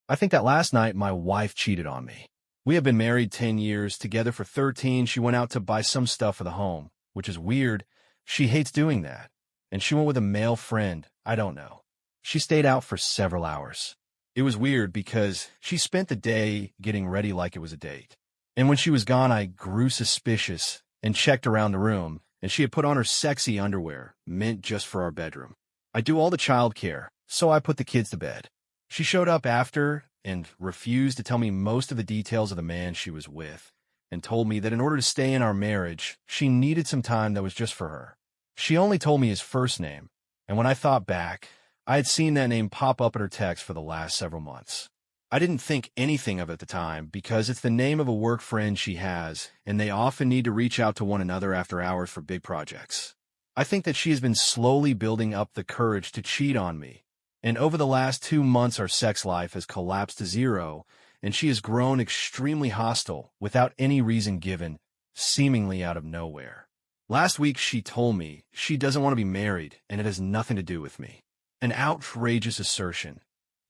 I think that last night my wife cheated on me. We have been married 10 years, together for 13. She went out to buy some stuff for the home, which is weird. She hates doing that. And she went with a male friend. I don't know. She stayed out for several hours. It was weird because she spent the day getting ready like it was a date. And when she was gone, I grew suspicious and checked around the room, and she had put on her sexy underwear, meant just for our bedroom. I do all the child care, so I put the kids to bed. She showed up after and refused to tell me most of the details of the man she was with, and told me that in order to stay in our marriage, she needed some time that was just for her. She only told me his first name, and when I thought back, I had seen that name pop up in her text for the last several months. I didn't think anything of it at the time because it's the name of a work friend she has, and they often need to reach out to one another after hours for big projects. I think that she has been slowly building up the courage to cheat on me, and over the last 2 months our sex life has collapsed to zero, and she has grown extremely hostile without any reason given, seemingly out of nowhere. Last week she told me she doesn't want to be married and it has nothing to do with me. An outrageous assertion.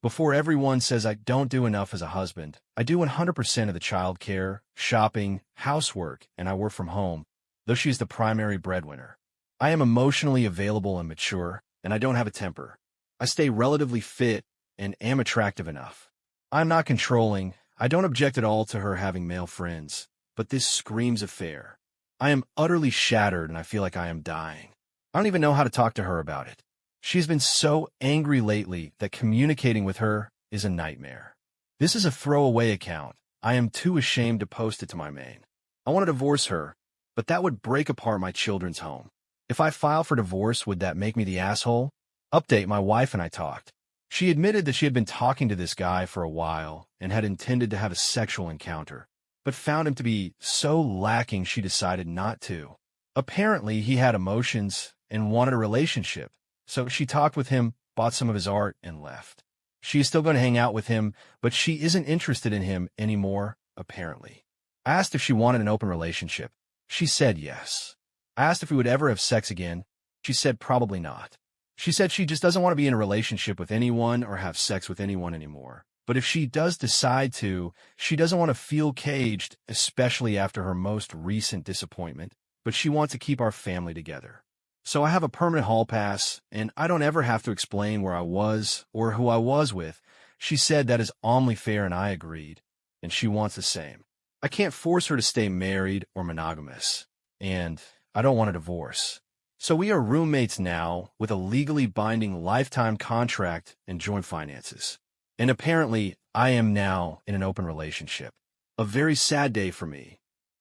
Before everyone says I don't do enough as a husband, I do 100% of the child care, shopping, housework, and I work from home, though she is the primary breadwinner. I am emotionally available and mature, and I don't have a temper. I stay relatively fit and am attractive enough. I'm not controlling. I don't object at all to her having male friends, but this screams affair. I am utterly shattered and I feel like I am dying. I don't even know how to talk to her about it. She has been so angry lately that communicating with her is a nightmare. This is a throwaway account. I am too ashamed to post it to my main. I want to divorce her, but that would break apart my children's home. If I file for divorce, would that make me the asshole? Update: my wife and I talked. She admitted that she had been talking to this guy for a while and had intended to have a sexual encounter, but found him to be so lacking she decided not to. Apparently, he had emotions and wanted a relationship. So she talked with him, bought some of his art, and left. She is still going to hang out with him, but she isn't interested in him anymore, apparently. I asked if she wanted an open relationship. She said yes. I asked if we would ever have sex again. She said probably not. She said she just doesn't want to be in a relationship with anyone or have sex with anyone anymore. But if she does decide to, she doesn't want to feel caged, especially after her most recent disappointment, but she wants to keep our family together. So I have a permanent hall pass, and I don't ever have to explain where I was or who I was with. She said that is only fair, and I agreed, and she wants the same. I can't force her to stay married or monogamous, and I don't want a divorce. So we are roommates now with a legally binding lifetime contract and joint finances. And apparently, I am now in an open relationship. A very sad day for me,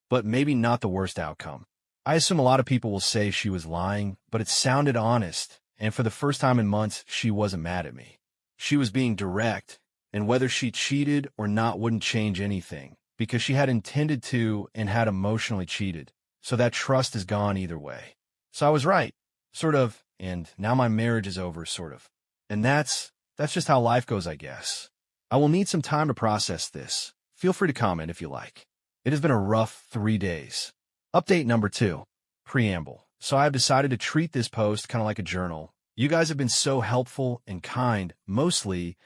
but maybe not the worst outcome. I assume a lot of people will say she was lying, but it sounded honest, and for the first time in months, she wasn't mad at me. She was being direct, and whether she cheated or not wouldn't change anything, because she had intended to and had emotionally cheated, so that trust is gone either way. So I was right, sort of, and now my marriage is over, sort of. And that's just how life goes, I guess. I will need some time to process this. Feel free to comment if you like. It has been a rough 3 days. Update number 2. Preamble. So I have decided to treat this post kind of like a journal. You guys have been so helpful and kind, mostly,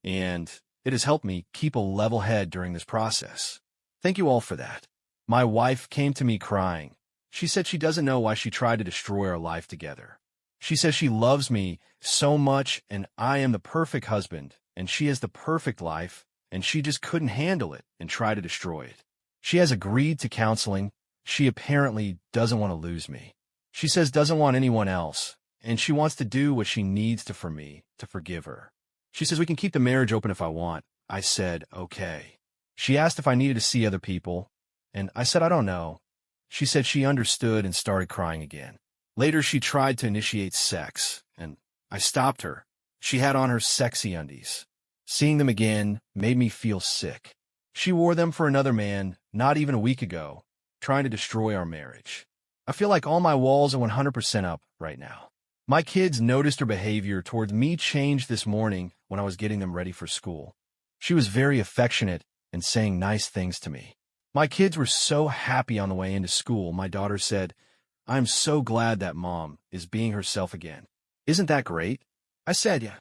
and it has helped me keep a level head during this process. Thank you all for that. My wife came to me crying. She said she doesn't know why she tried to destroy our life together. She says she loves me so much and I am the perfect husband and she has the perfect life and she just couldn't handle it and tried to destroy it. She has agreed to counseling. She apparently doesn't want to lose me. She says doesn't want anyone else, and she wants to do what she needs to for me to forgive her. She says we can keep the marriage open if I want. I said, okay. She asked if I needed to see other people, and I said I don't know. She said she understood and started crying again. Later, she tried to initiate sex, and I stopped her. She had on her sexy undies. Seeing them again made me feel sick. She wore them for another man not even a week ago, trying to destroy our marriage. I feel like all my walls are 100% up right now. My kids noticed her behavior towards me change this morning when I was getting them ready for school. She was very affectionate and saying nice things to me. My kids were so happy on the way into school. My daughter said, "I'm so glad that mom is being herself again. Isn't that great?" I said, "Yeah.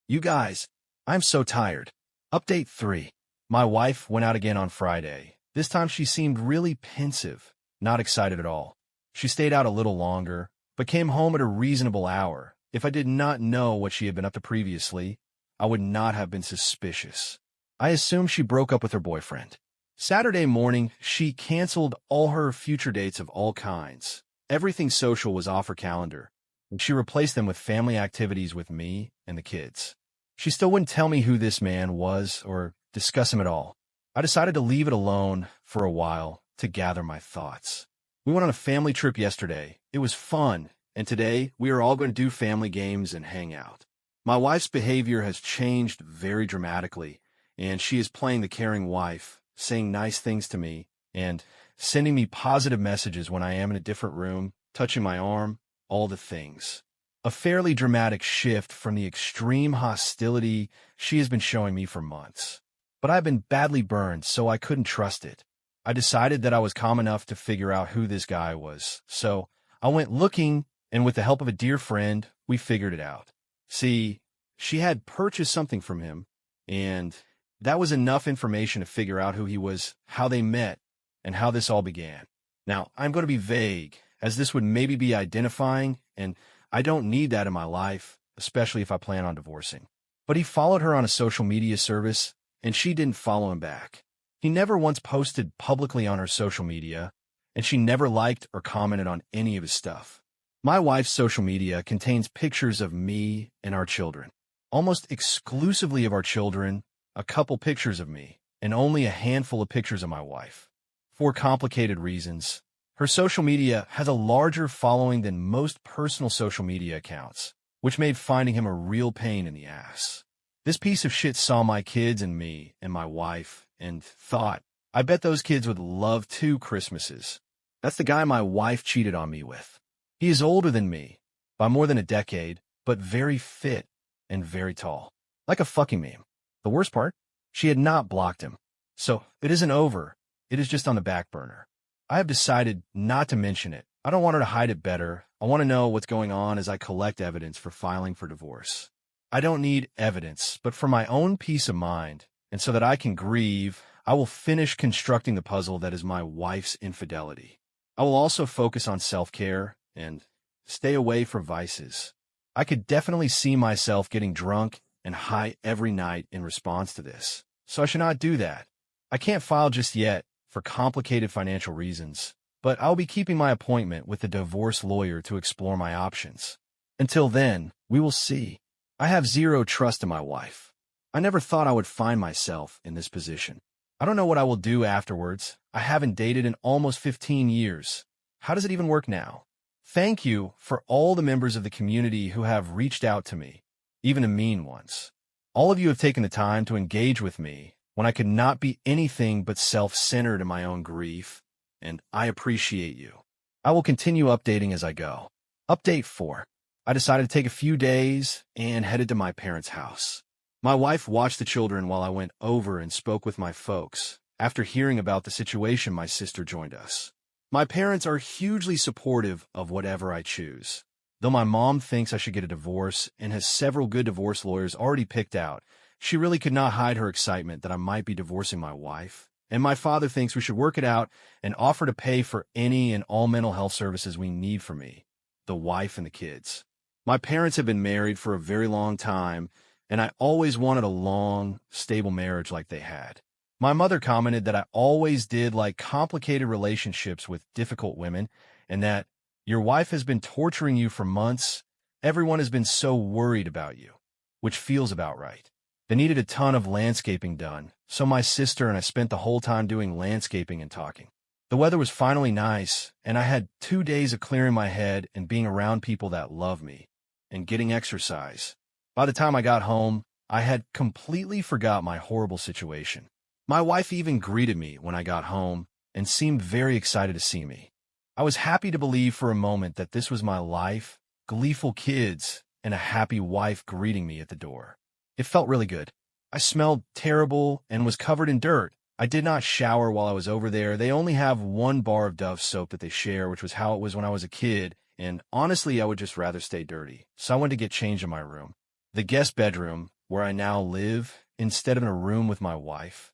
You guys, I'm so tired. Update 3. My wife went out again on Friday. This time she seemed really pensive, not excited at all. She stayed out a little longer, but came home at a reasonable hour. If I did not know what she had been up to previously, I would not have been suspicious. I assumed she broke up with her boyfriend. Saturday morning, she canceled all her future dates of all kinds. Everything social was off her calendar. She replaced them with family activities with me and the kids. She still wouldn't tell me who this man was or discuss him at all. I decided to leave it alone for a while to gather my thoughts. We went on a family trip yesterday. It was fun, and today we are all going to do family games and hang out. My wife's behavior has changed very dramatically, and she is playing the caring wife, saying nice things to me, and sending me positive messages when I am in a different room, touching my arm, all the things. A fairly dramatic shift from the extreme hostility she has been showing me for months. But I've been badly burned, so I couldn't trust it. I decided that I was calm enough to figure out who this guy was. So I went looking, and with the help of a dear friend, we figured it out. See, she had purchased something from him, and that was enough information to figure out who he was, how they met, and how this all began. Now, I'm going to be vague, as this would maybe be identifying, and I don't need that in my life, especially if I plan on divorcing. But he followed her on a social media service, and she didn't follow him back. He never once posted publicly on her social media, and she never liked or commented on any of his stuff. My wife's social media contains pictures of me and our children, almost exclusively of our children, a couple pictures of me, and only a handful of pictures of my wife. For complicated reasons, her social media has a larger following than most personal social media accounts, which made finding him a real pain in the ass. This piece of shit saw my kids and me and my wife and thought, I bet those kids would love 2 Christmases. That's the guy my wife cheated on me with. He is older than me, by more than a decade, but very fit and very tall. Like a fucking meme. The worst part? She had not blocked him. So it isn't over. It is just on the back burner. I have decided not to mention it. I don't want her to hide it better. I want to know what's going on as I collect evidence for filing for divorce. I don't need evidence, but for my own peace of mind, and so that I can grieve, I will finish constructing the puzzle that is my wife's infidelity. I will also focus on self-care and stay away from vices. I could definitely see myself getting drunk and high every night in response to this, so I should not do that. I can't file just yet for complicated financial reasons, but I'll be keeping my appointment with the divorce lawyer to explore my options. Until then, we will see. I have zero trust in my wife. I never thought I would find myself in this position. I don't know what I will do afterwards. I haven't dated in almost 15 years. How does it even work now? Thank you for all the members of the community who have reached out to me, even the mean ones. All of you have taken the time to engage with me when I could not be anything but self-centered in my own grief, and I appreciate you. I will continue updating as I go. Update 4. I decided to take a few days and headed to my parents' house. My wife watched the children while I went over and spoke with my folks. After hearing about the situation, my sister joined us. My parents are hugely supportive of whatever I choose. Though my mom thinks I should get a divorce and has several good divorce lawyers already picked out, she really could not hide her excitement that I might be divorcing my wife. And my father thinks we should work it out and offer to pay for any and all mental health services we need for me, the wife, and the kids. My parents have been married for a very long time, and I always wanted a long, stable marriage like they had. My mother commented that I always did like complicated relationships with difficult women, and that your wife has been torturing you for months. Everyone has been so worried about you, which feels about right. They needed a ton of landscaping done, so my sister and I spent the whole time doing landscaping and talking. The weather was finally nice, and I had 2 days of clearing my head and being around people that love me, and getting exercise. By the time I got home, I had completely forgot my horrible situation. My wife even greeted me when I got home and seemed very excited to see me. I was happy to believe for a moment that this was my life, gleeful kids, and a happy wife greeting me at the door. It felt really good. I smelled terrible and was covered in dirt. I did not shower while I was over there. They only have 1 bar of Dove soap that they share, which was how it was when I was a kid, and honestly, I would just rather stay dirty. So I went to get changed in my room. The guest bedroom, where I now live, instead of in a room with my wife.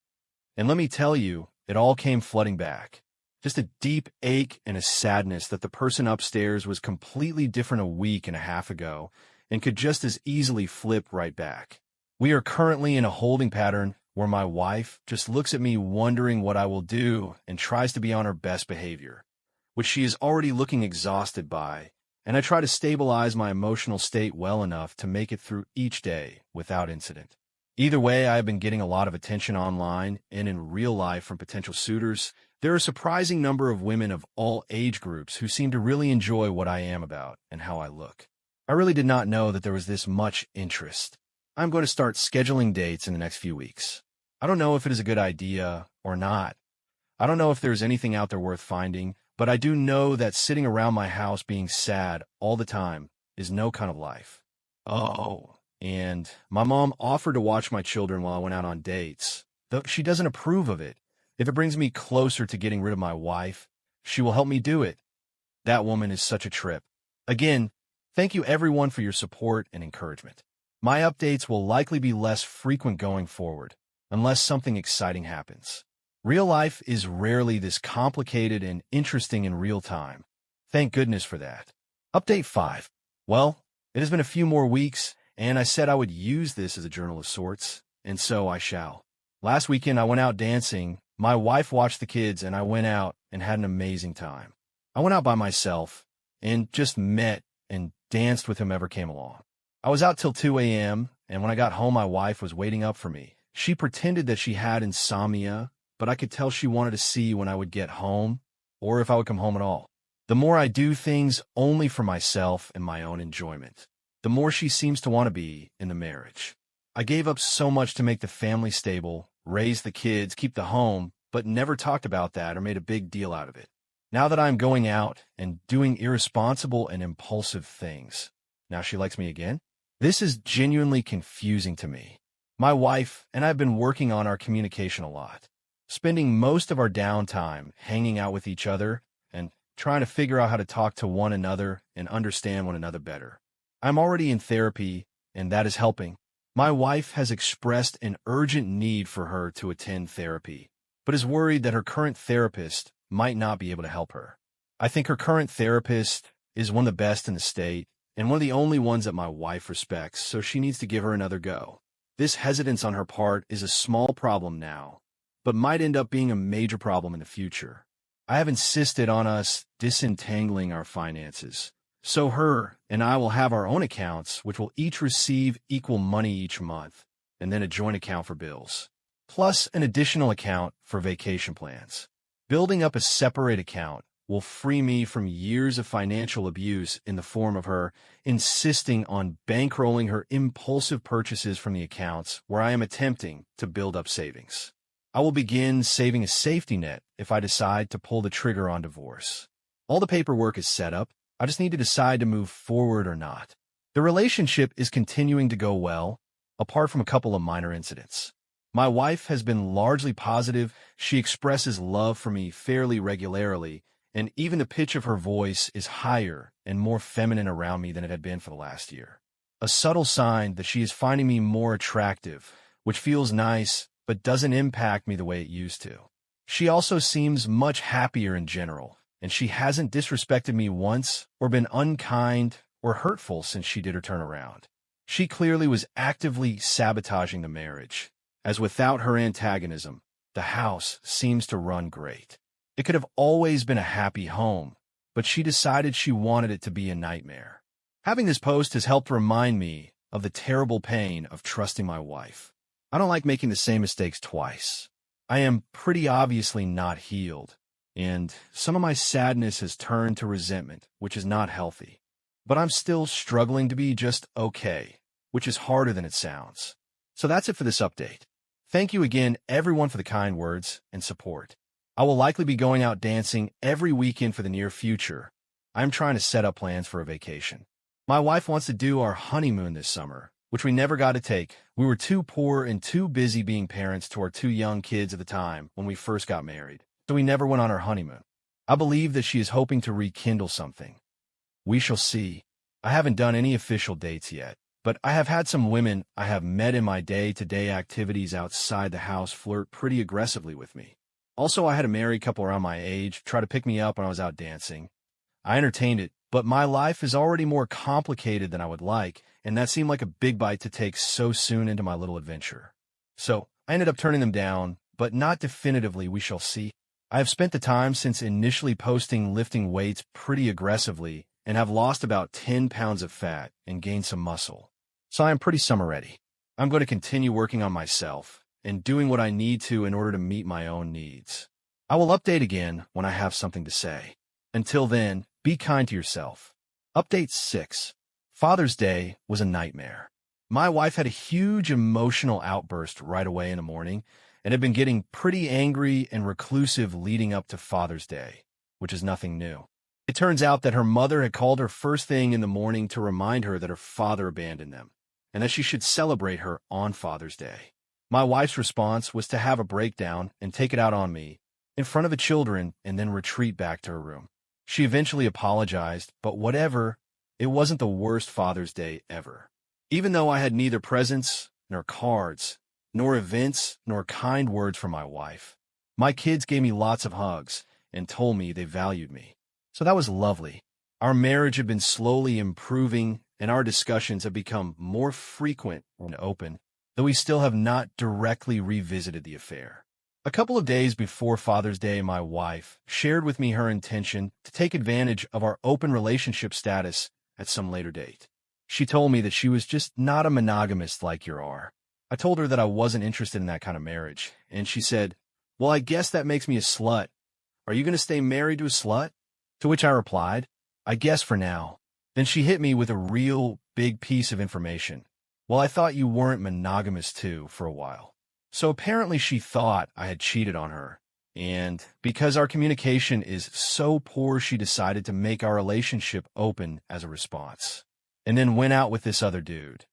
And let me tell you, it all came flooding back. Just a deep ache and a sadness that the person upstairs was completely different a week and a half ago and could just as easily flip right back. We are currently in a holding pattern where my wife just looks at me wondering what I will do and tries to be on her best behavior, which she is already looking exhausted by, and I try to stabilize my emotional state well enough to make it through each day without incident. Either way, I have been getting a lot of attention online and in real life from potential suitors. There are a surprising number of women of all age groups who seem to really enjoy what I am about and how I look. I really did not know that there was this much interest. I'm going to start scheduling dates in the next few weeks. I don't know if it is a good idea or not. I don't know if there's anything out there worth finding, but I do know that sitting around my house being sad all the time is no kind of life. Oh, and my mom offered to watch my children while I went out on dates, though she doesn't approve of it. If it brings me closer to getting rid of my wife, she will help me do it. That woman is such a trip. Again, thank you everyone for your support and encouragement. My updates will likely be less frequent going forward, unless something exciting happens. Real life is rarely this complicated and interesting in real time. Thank goodness for that. Update 5. Well, it has been a few more weeks, and I said I would use this as a journal of sorts, and so I shall. Last weekend I went out dancing. My wife watched the kids, and I went out and had an amazing time. I went out by myself and just met and danced with whomever came along. I was out till 2 a.m., and when I got home, my wife was waiting up for me. She pretended that she had insomnia, but I could tell she wanted to see when I would get home, or if I would come home at all. The more I do things only for myself and my own enjoyment, the more she seems to want to be in the marriage. I gave up so much to make the family stable, raise the kids, keep the home, but never talked about that or made a big deal out of it. Now that I'm going out and doing irresponsible and impulsive things, now she likes me again? This is genuinely confusing to me. My wife and I have been working on our communication a lot, spending most of our downtime hanging out with each other and trying to figure out how to talk to one another and understand one another better. I'm already in therapy, and that is helping. My wife has expressed an urgent need for her to attend therapy, but is worried that her current therapist might not be able to help her. I think her current therapist is one of the best in the state and one of the only ones that my wife respects, so she needs to give her another go. This hesitance on her part is a small problem now, but might end up being a major problem in the future. I have insisted on us disentangling our finances, so her and I will have our own accounts, which will each receive equal money each month, and then a joint account for bills, plus an additional account for vacation plans. Building up a separate account will free me from years of financial abuse in the form of her insisting on bankrolling her impulsive purchases from the accounts where I am attempting to build up savings. I will begin saving a safety net if I decide to pull the trigger on divorce. All the paperwork is set up. I just need to decide to move forward or not. The relationship is continuing to go well, apart from a couple of minor incidents. My wife has been largely positive. She expresses love for me fairly regularly, and even the pitch of her voice is higher and more feminine around me than it had been for the last year. A subtle sign that she is finding me more attractive, which feels nice, but doesn't impact me the way it used to. She also seems much happier in general, and she hasn't disrespected me once or been unkind or hurtful since she did her turnaround. She clearly was actively sabotaging the marriage, as without her antagonism, the house seems to run great. It could have always been a happy home, but she decided she wanted it to be a nightmare. Having this post has helped remind me of the terrible pain of trusting my wife. I don't like making the same mistakes twice. I am pretty obviously not healed, and some of my sadness has turned to resentment, which is not healthy. But I'm still struggling to be just okay, which is harder than it sounds. So that's it for this update. Thank you again, everyone, for the kind words and support. I will likely be going out dancing every weekend for the near future. I'm trying to set up plans for a vacation. My wife wants to do our honeymoon this summer, which we never got to take. We were too poor and too busy being parents to our 2 young kids at the time when we first got married, so we never went on our honeymoon. I believe that she is hoping to rekindle something. We shall see. I haven't done any official dates yet, But I have had some women I have met in my day-to-day activities outside the house flirt pretty aggressively with me. Also, I had a married couple around my age try to pick me up when I was out dancing. I entertained it, but my life is already more complicated than I would like, and that seemed like a big bite to take so soon into my little adventure. So, I ended up turning them down, but not definitively, we shall see. I have spent the time since initially posting lifting weights pretty aggressively and have lost about 10 pounds of fat and gained some muscle. So I am pretty summer ready. I'm going to continue working on myself and doing what I need to in order to meet my own needs. I will update again when I have something to say. Until then, be kind to yourself. Update 6. Father's Day was a nightmare. My wife had a huge emotional outburst right away in the morning and had been getting pretty angry and reclusive leading up to Father's Day, which is nothing new. It turns out that her mother had called her first thing in the morning to remind her that her father abandoned them, and that she should celebrate her on Father's Day. My wife's response was to have a breakdown and take it out on me, in front of the children, and then retreat back to her room. She eventually apologized, but whatever, it wasn't the worst Father's Day ever. Even though I had neither presents, nor cards, nor events, nor kind words from my wife, my kids gave me lots of hugs and told me they valued me. So that was lovely. Our marriage had been slowly improving, and our discussions have become more frequent and open, though we still have not directly revisited the affair. A couple of days before Father's Day, my wife shared with me her intention to take advantage of our open relationship status at some later date. She told me that she was just not a monogamist like you are. I told her that I wasn't interested in that kind of marriage, and she said, "Well, I guess that makes me a slut. Are you going to stay married to a slut?" To which I replied, "I guess for now." Then she hit me with a real big piece of information. "Well, I thought you weren't monogamous too for a while." So apparently she thought I had cheated on her, and because our communication is so poor, she decided to make our relationship open as a response, and then went out with this other dude.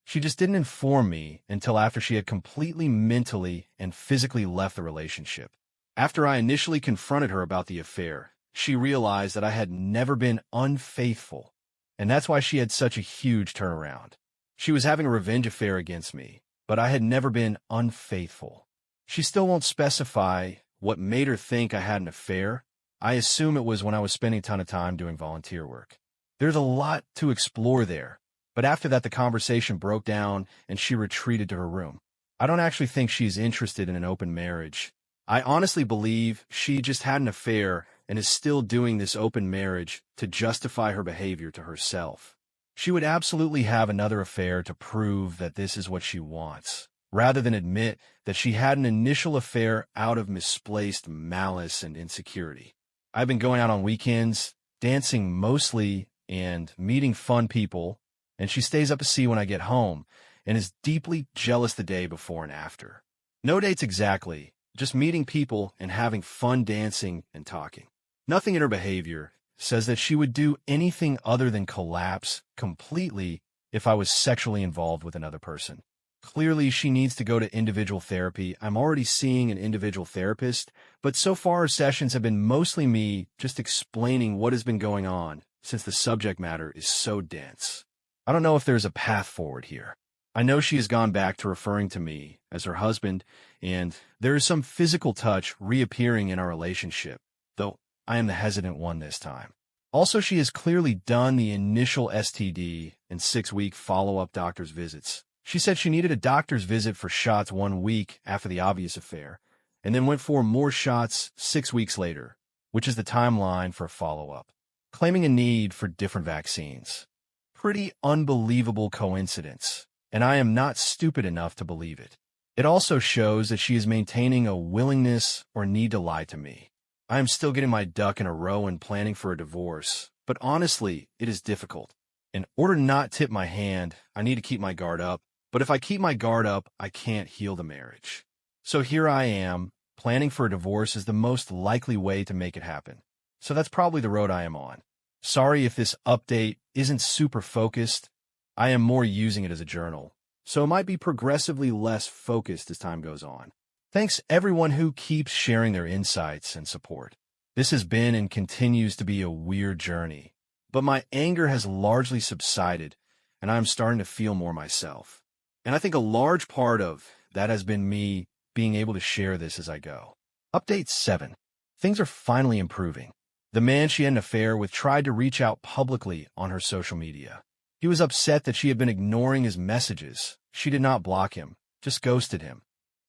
She just didn't inform me until after she had completely mentally and physically left the relationship. After I initially confronted her about the affair, she realized that I had never been unfaithful, and that's why she had such a huge turnaround. She was having a revenge affair against me, but I had never been unfaithful. She still won't specify what made her think I had an affair. I assume it was when I was spending a ton of time doing volunteer work. There's a lot to explore there, but after that the conversation broke down and she retreated to her room. I don't actually think she's interested in an open marriage. I honestly believe she just had an affair and is still doing this open marriage to justify her behavior to herself. She would absolutely have another affair to prove that this is what she wants, rather than admit that she had an initial affair out of misplaced malice and insecurity. I've been going out on weekends, dancing mostly, and meeting fun people, and she stays up to see when I get home, and is deeply jealous the day before and after. No dates exactly, just meeting people and having fun dancing and talking. Nothing in her behavior says that she would do anything other than collapse completely if I was sexually involved with another person. Clearly, she needs to go to individual therapy. I'm already seeing an individual therapist, but so far our sessions have been mostly me just explaining what has been going on since the subject matter is so dense. I don't know if there's a path forward here. I know she has gone back to referring to me as her husband, and there is some physical touch reappearing in our relationship, though I am the hesitant one this time. Also, she has clearly done the initial STD and 6-week follow-up doctor's visits. She said she needed a doctor's visit for shots 1 week after the obvious affair, and then went for more shots 6 weeks later, which is the timeline for a follow-up, claiming a need for different vaccines. Pretty unbelievable coincidence, and I am not stupid enough to believe it. It also shows that she is maintaining a willingness or need to lie to me. I am still getting my duck in a row and planning for a divorce, but honestly, it is difficult. In order to not tip my hand, I need to keep my guard up, but if I keep my guard up, I can't heal the marriage. So here I am, planning for a divorce is the most likely way to make it happen. So that's probably the road I am on. Sorry if this update isn't super focused. I am more using it as a journal, so it might be progressively less focused as time goes on. Thanks everyone who keeps sharing their insights and support. This has been and continues to be a weird journey, but my anger has largely subsided and I'm starting to feel more myself. And I think a large part of that has been me being able to share this as I go. Update 7. Things are finally improving. The man she had an affair with tried to reach out publicly on her social media. He was upset that she had been ignoring his messages. She did not block him, just ghosted him,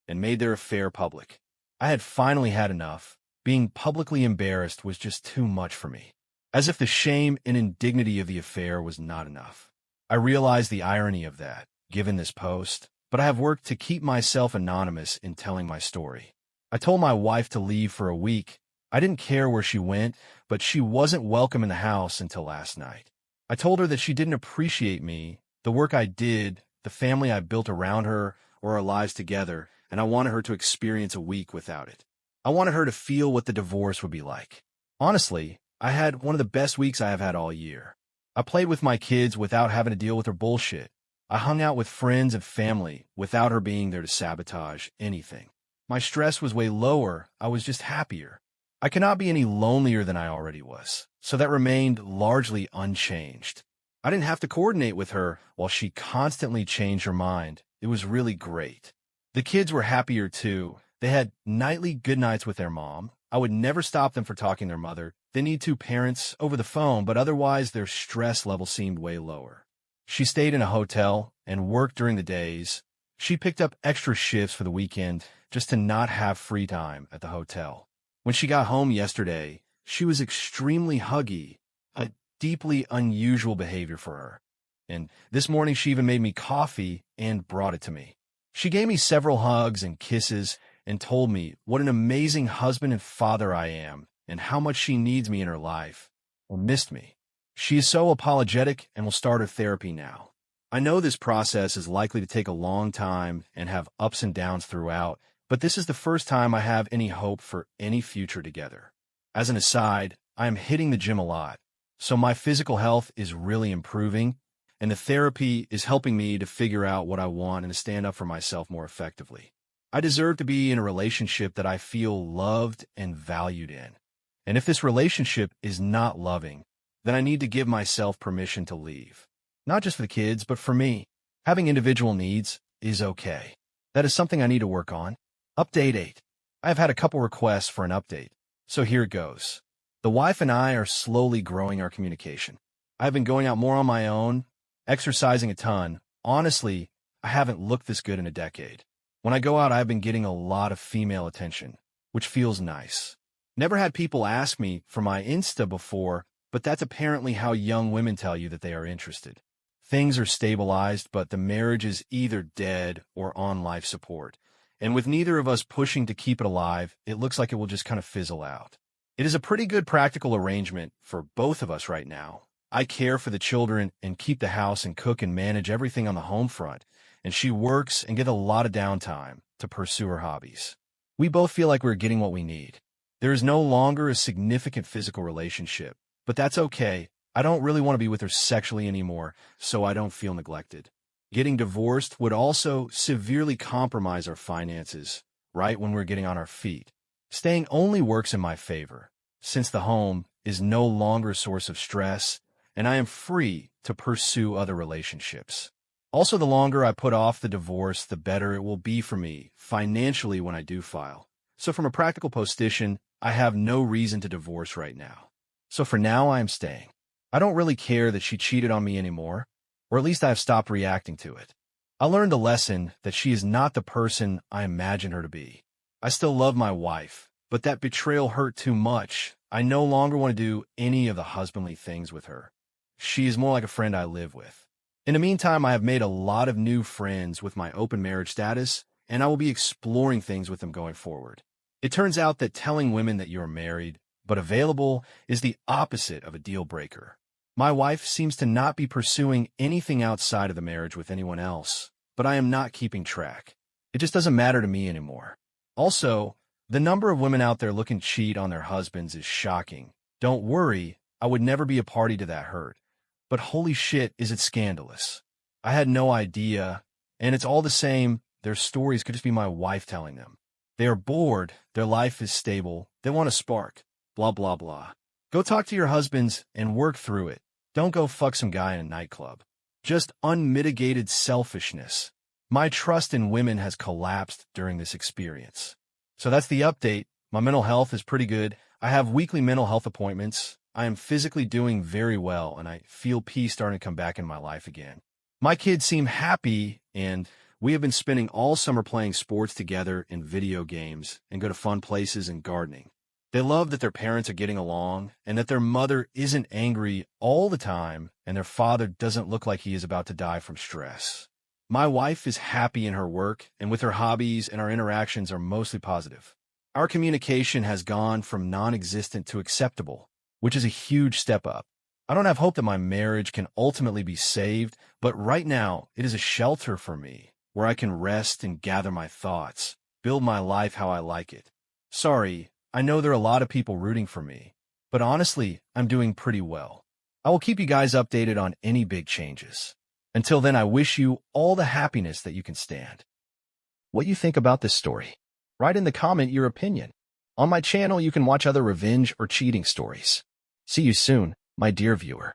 and made their affair public. I had finally had enough. Being publicly embarrassed was just too much for me. As if the shame and indignity of the affair was not enough. I realized the irony of that, given this post, but I have worked to keep myself anonymous in telling my story. I told my wife to leave for a week. I didn't care where she went, but she wasn't welcome in the house until last night. I told her that she didn't appreciate me, the work I did, the family I built around her, or our lives together, and I wanted her to experience a week without it. I wanted her to feel what the divorce would be like. Honestly, I had one of the best weeks I have had all year. I played with my kids without having to deal with her bullshit. I hung out with friends and family without her being there to sabotage anything. My stress was way lower. I was just happier. I cannot be any lonelier than I already was, so that remained largely unchanged. I didn't have to coordinate with her while she constantly changed her mind. It was really great. The kids were happier too. They had nightly good nights with their mom. I would never stop them for talking to their mother. They need two parents over the phone, but otherwise their stress level seemed way lower. She stayed in a hotel and worked during the days. She picked up extra shifts for the weekend just to not have free time at the hotel. When she got home yesterday, she was extremely huggy, a deeply unusual behavior for her. And this morning she even made me coffee and brought it to me. She gave me several hugs and kisses and told me what an amazing husband and father I am and how much she needs me in her life and missed me. She is so apologetic and will start her therapy now. I know this process is likely to take a long time and have ups and downs throughout, but this is the first time I have any hope for any future together. As an aside, I am hitting the gym a lot, so my physical health is really improving, and the therapy is helping me to figure out what I want and to stand up for myself more effectively. I deserve to be in a relationship that I feel loved and valued in. And if this relationship is not loving, then I need to give myself permission to leave. Not just for the kids, but for me. Having individual needs is okay. That is something I need to work on. Update 8. I have had a couple requests for an update, so here it goes. The wife and I are slowly growing our communication. I have been going out more on my own, exercising a ton. Honestly, I haven't looked this good in a decade. When I go out, I've been getting a lot of female attention, which feels nice. Never had people ask me for my Insta before, but that's apparently how young women tell you that they are interested. Things are stabilized, but the marriage is either dead or on life support. And with neither of us pushing to keep it alive, it looks like it will just kind of fizzle out. It is a pretty good practical arrangement for both of us right now. I care for the children and keep the house and cook and manage everything on the home front, and she works and gets a lot of downtime to pursue her hobbies. We both feel like we're getting what we need. There is no longer a significant physical relationship, but that's okay. I don't really want to be with her sexually anymore, so I don't feel neglected. Getting divorced would also severely compromise our finances, right when we're getting on our feet. Staying only works in my favor, since the home is no longer a source of stress, and I am free to pursue other relationships. Also, the longer I put off the divorce, the better it will be for me financially when I do file. So from a practical position, I have no reason to divorce right now. So for now, I am staying. I don't really care that she cheated on me anymore, or at least I have stopped reacting to it. I learned a lesson that she is not the person I imagined her to be. I still love my wife, but that betrayal hurt too much. I no longer want to do any of the husbandly things with her. She is more like a friend I live with. In the meantime, I have made a lot of new friends with my open marriage status, and I will be exploring things with them going forward. It turns out that telling women that you're married, but available, is the opposite of a deal breaker. My wife seems to not be pursuing anything outside of the marriage with anyone else, but I am not keeping track. It just doesn't matter to me anymore. Also, the number of women out there looking to cheat on their husbands is shocking. Don't worry, I would never be a party to that hurt. But holy shit, is it scandalous. I had no idea, and it's all the same. Their stories could just be my wife telling them. They are bored, their life is stable, they want a spark, blah, blah, blah. Go talk to your husbands and work through it. Don't go fuck some guy in a nightclub. Just unmitigated selfishness. My trust in women has collapsed during this experience. So that's the update. My mental health is pretty good. I have weekly mental health appointments. I am physically doing very well, and I feel peace starting to come back in my life again. My kids seem happy, and we have been spending all summer playing sports together in video games and go to fun places and gardening. They love that their parents are getting along and that their mother isn't angry all the time and their father doesn't look like he is about to die from stress. My wife is happy in her work and with her hobbies, and our interactions are mostly positive. Our communication has gone from non-existent to acceptable, which is a huge step up. I don't have hope that my marriage can ultimately be saved, but right now it is a shelter for me where I can rest and gather my thoughts, build my life how I like it. Sorry, I know there are a lot of people rooting for me, but honestly, I'm doing pretty well. I will keep you guys updated on any big changes. Until then, I wish you all the happiness that you can stand. What you think about this story? Write in the comment your opinion. On my channel, you can watch other revenge or cheating stories. See you soon, my dear viewer.